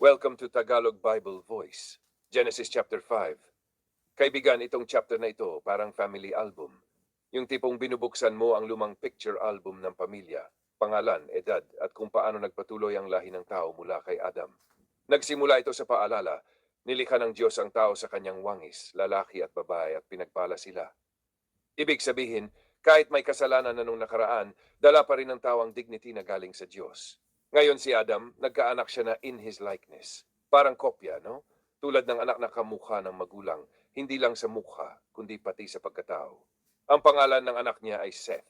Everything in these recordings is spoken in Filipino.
Welcome to Tagalog Bible Voice, Genesis chapter 5. Kaibigan, itong chapter na ito parang family album. Yung tipong binubuksan mo ang lumang picture album ng pamilya, pangalan, edad, at kung paano nagpatuloy ang lahi ng tao mula kay Adam. Nagsimula ito sa paalala, nilikha ng Diyos ang tao sa kanyang wangis, lalaki at babae at pinagpala sila. Ibig sabihin, kahit may kasalanan na nung nakaraan, dala pa rin ng tao ang dignity na galing sa Diyos. Ngayon si Adam, nagkaanak siya na in his likeness. Parang kopya, no? Tulad ng anak na kamukha ng magulang, hindi lang sa mukha, kundi pati sa pagkatao. Ang pangalan ng anak niya ay Seth.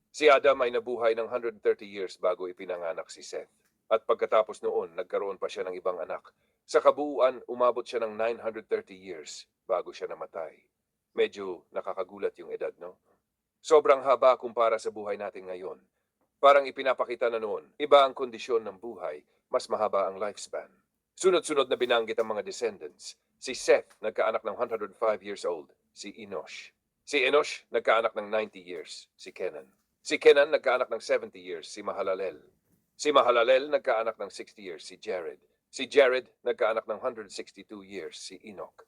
Si Adam ay nabuhay ng 130 years bago ipinanganak si Seth. At pagkatapos noon, nagkaroon pa siya ng ibang anak. Sa kabuuan, umabot siya ng 930 years bago siya namatay. Medyo nakakagulat yung edad, no? Sobrang haba kumpara sa buhay natin ngayon. Parang ipinapakita na noon, iba ang kondisyon ng buhay, mas mahaba ang lifespan. Sunod-sunod na binanggit ang mga descendants. Si Seth, nagkaanak ng 105 years old, si Enosh. Si Enosh, nagkaanak ng 90 years, si Kenan. Si Kenan, nagkaanak ng 70 years, si Mahalalel. Si Mahalalel, nagkaanak ng 60 years, si Jared. Si Jared, nagkaanak ng 162 years, si Enoch.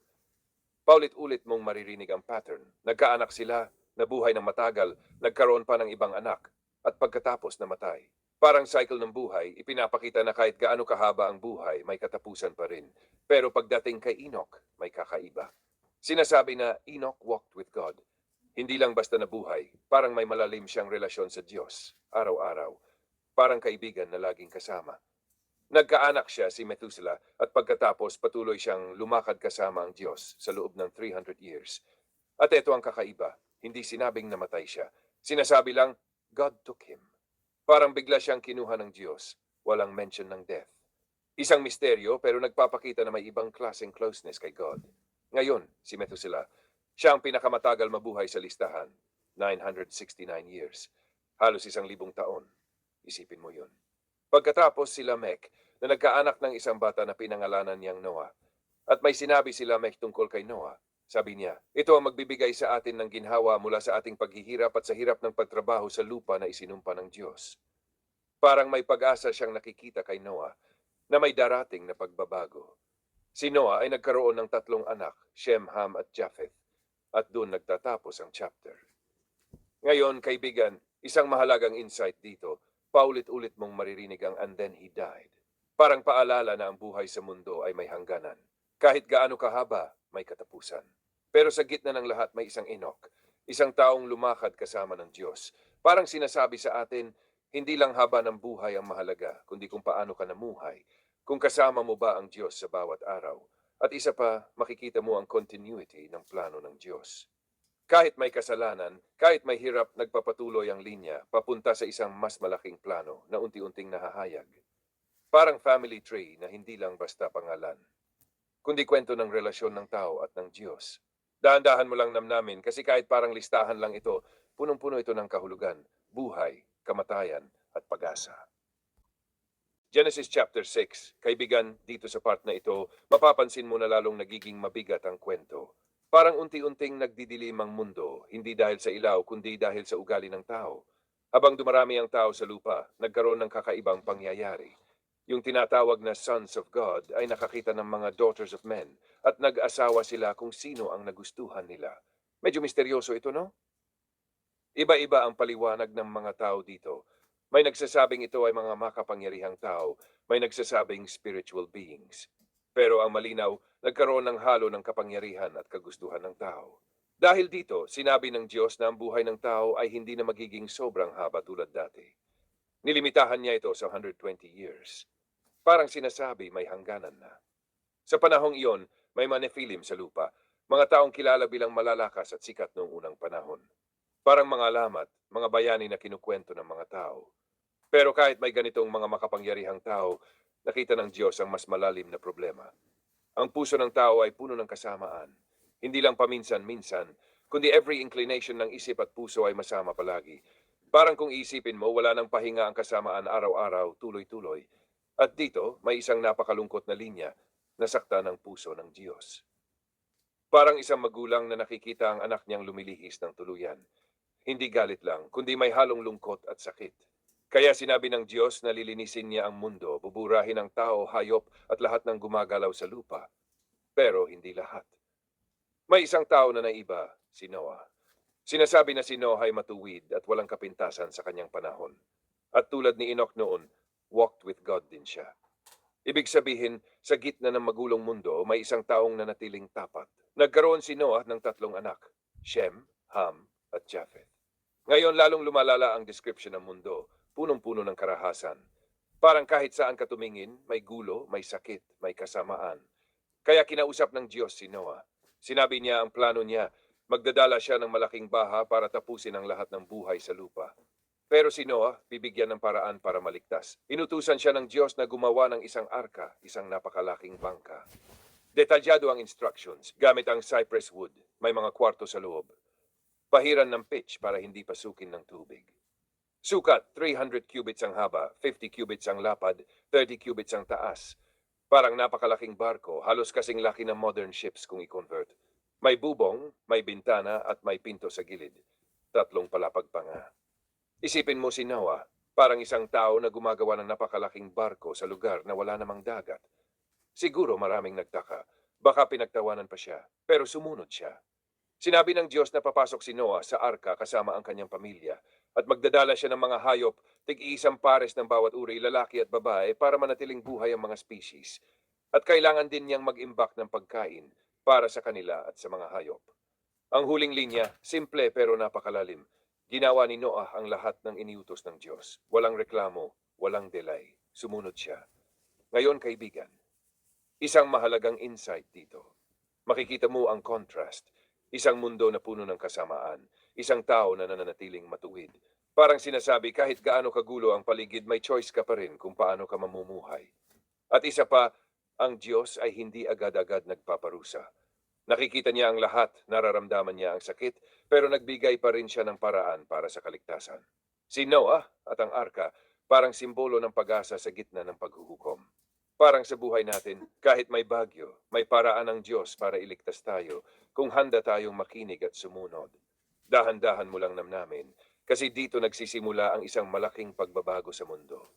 Paulit-ulit mong maririnig ang pattern. Nagkaanak sila, nabuhay ng matagal, nagkaroon pa ng ibang anak, at pagkatapos namatay. Parang cycle ng buhay, ipinapakita na kahit gaano kahaba ang buhay, may katapusan pa rin. Pero pagdating kay Enoch, may kakaiba. Sinasabi na Enoch walked with God. Hindi lang basta nabuhay, parang may malalim siyang relasyon sa Diyos, araw-araw. Parang kaibigan na laging kasama. Nagkaanak siya si Methuselah at pagkatapos patuloy siyang lumakad kasama ang Diyos sa loob ng 300 years. At ito ang kakaiba, hindi sinabing namatay siya. Sinasabi lang, God took him. Parang bigla siyang kinuha ng Diyos, walang mention ng death. Isang misteryo pero nagpapakita na may ibang klaseng closeness kay God. Ngayon, si Methuselah, siya ang pinakamatagal mabuhay sa listahan, 969 years. Halos 1,000 taon. Isipin mo yun. Pagkatapos si Lamech na nagkaanak ng isang bata na pinangalanan niyang Noah. At may sinabi si Lamech tungkol kay Noah. Sabi niya, ito ang magbibigay sa atin ng ginhawa mula sa ating paghihirap at sa hirap ng pagtrabaho sa lupa na isinumpa ng Diyos. Parang may pag-asa siyang nakikita kay Noah na may darating na pagbabago. Si Noah ay nagkaroon ng 3 anak, Shem, Ham at Japheth. At doon nagtatapos ang chapter. Ngayon, kaibigan, isang mahalagang insight dito, paulit-ulit mong maririnig ang and then he died. Parang paalala na ang buhay sa mundo ay may hangganan. Kahit gaano kahaba, may katapusan. Pero sa gitna ng lahat may isang Enoch, isang taong lumakad kasama ng Diyos. Parang sinasabi sa atin, hindi lang haba ng buhay ang mahalaga, kundi kung paano ka namuhay, kung kasama mo ba ang Diyos sa bawat araw. At isa pa, makikita mo ang continuity ng plano ng Diyos. Kahit may kasalanan, kahit may hirap, nagpapatuloy ang linya papunta sa isang mas malaking plano na unti-unting nahahayag. Parang family tree na hindi lang basta pangalan, kundi kwento ng relasyon ng tao at ng Diyos. Dahan-dahan mo lang namnamin kasi kahit parang listahan lang ito, punong-puno ito ng kahulugan, buhay, kamatayan at pag-asa. Genesis chapter 6, kaibigan, dito sa part na ito, mapapansin mo na lalong nagiging mabigat ang kwento. Parang unti-unting nagdidilim ang mundo, hindi dahil sa ilaw, kundi dahil sa ugali ng tao. Habang dumarami ang tao sa lupa, nagkaroon ng kakaibang pangyayari. Yung tinatawag na sons of God ay nakakita ng mga daughters of men at nag-asawa sila kung sino ang nagustuhan nila. Medyo misteryoso ito, no? Iba-iba ang paliwanag ng mga tao dito. May nagsasabing ito ay mga makapangyarihang tao, may nagsasabing spiritual beings. Pero ang malinaw, nagkaroon ng halo ng kapangyarihan at kagustuhan ng tao. Dahil dito, sinabi ng Diyos na ang buhay ng tao ay hindi na magiging sobrang haba tulad dati. Nilimitahan niya ito sa 120 years. Parang sinasabi may hangganan na. Sa panahong iyon, may mga Nephilim sa lupa, mga taong kilala bilang malalakas at sikat noong unang panahon. Parang mga alamat, mga bayani na kinukwento ng mga tao. Pero kahit may ganitong mga makapangyarihang tao, nakita ng Diyos ang mas malalim na problema. Ang puso ng tao ay puno ng kasamaan. Hindi lang paminsan-minsan, kundi every inclination ng isip at puso ay masama palagi. Parang kung isipin mo, wala nang pahinga ang kasamaan araw-araw, tuloy-tuloy. At dito, may isang napakalungkot na linya, nasaktan ang puso ng Diyos. Parang isang magulang na nakikita ang anak niyang lumilihis ng tuluyan. Hindi galit lang, kundi may halong lungkot at sakit. Kaya sinabi ng Diyos na lilinisin niya ang mundo, buburahin ang tao, hayop at lahat ng gumagalaw sa lupa. Pero hindi lahat. May isang tao na naiba, si Noah. Sinasabi na si Noah ay matuwid at walang kapintasan sa kanyang panahon. At tulad ni Enoch noon, walked with God din siya. Ibig sabihin, sa gitna ng magulong mundo, may isang taong nanatiling tapat. Nagkaroon si Noah ng 3 anak, Shem, Ham, at Japheth. Ngayon lalong lumalala ang description ng mundo, punong-puno ng karahasan. Parang kahit saan ka tumingin, may gulo, may sakit, may kasamaan. Kaya kinausap ng Diyos si Noah. Sinabi niya ang plano niya, magdadala siya ng malaking baha para tapusin ang lahat ng buhay sa lupa. Pero si Noah, bibigyan ng paraan para maligtas. Inutusan siya ng Diyos na gumawa ng isang arka, isang napakalaking bangka. Detalyado ang instructions, gamit ang cypress wood, may mga kwarto sa loob. Pahiran ng pitch para hindi pasukin ng tubig. Sukat, 300 cubits ang haba, 50 cubits ang lapad, 30 cubits ang taas. Parang napakalaking barko, halos kasing laki ng modern ships kung i-convert. May bubong, may bintana at may pinto sa gilid. 3 palapag pa nga. Isipin mo si Noah, parang isang tao na gumagawa ng napakalaking barko sa lugar na wala namang dagat. Siguro maraming nagtaka, baka pinagtawanan pa siya, pero sumunod siya. Sinabi ng Diyos na papasok si Noah sa arka kasama ang kanyang pamilya at magdadala siya ng mga hayop, tig-iisang pares ng bawat uri, lalaki at babae para manatiling buhay ang mga species. At kailangan din niyang mag-imbak ng pagkain para sa kanila at sa mga hayop. Ang huling linya, simple pero napakalalim. Ginawa ni Noah ang lahat ng iniutos ng Diyos. Walang reklamo, walang delay. Sumunod siya. Ngayon, kaibigan, isang mahalagang insight dito. Makikita mo ang contrast. Isang mundo na puno ng kasamaan. Isang tao na nananatiling matuwid. Parang sinasabi, kahit gaano kagulo ang paligid, may choice ka pa rin kung paano ka mamumuhay. At isa pa, ang Diyos ay hindi agad-agad nagpaparusa. Nakikita niya ang lahat, nararamdaman niya ang sakit, pero nagbigay pa rin siya ng paraan para sa kaligtasan. Si Noah at ang arka, parang simbolo ng pag-asa sa gitna ng paghuhukom. Parang sa buhay natin, kahit may bagyo, may paraan ng Diyos para iligtas tayo kung handa tayong makinig at sumunod. Dahan-dahan mo lang namnamin, kasi dito nagsisimula ang isang malaking pagbabago sa mundo.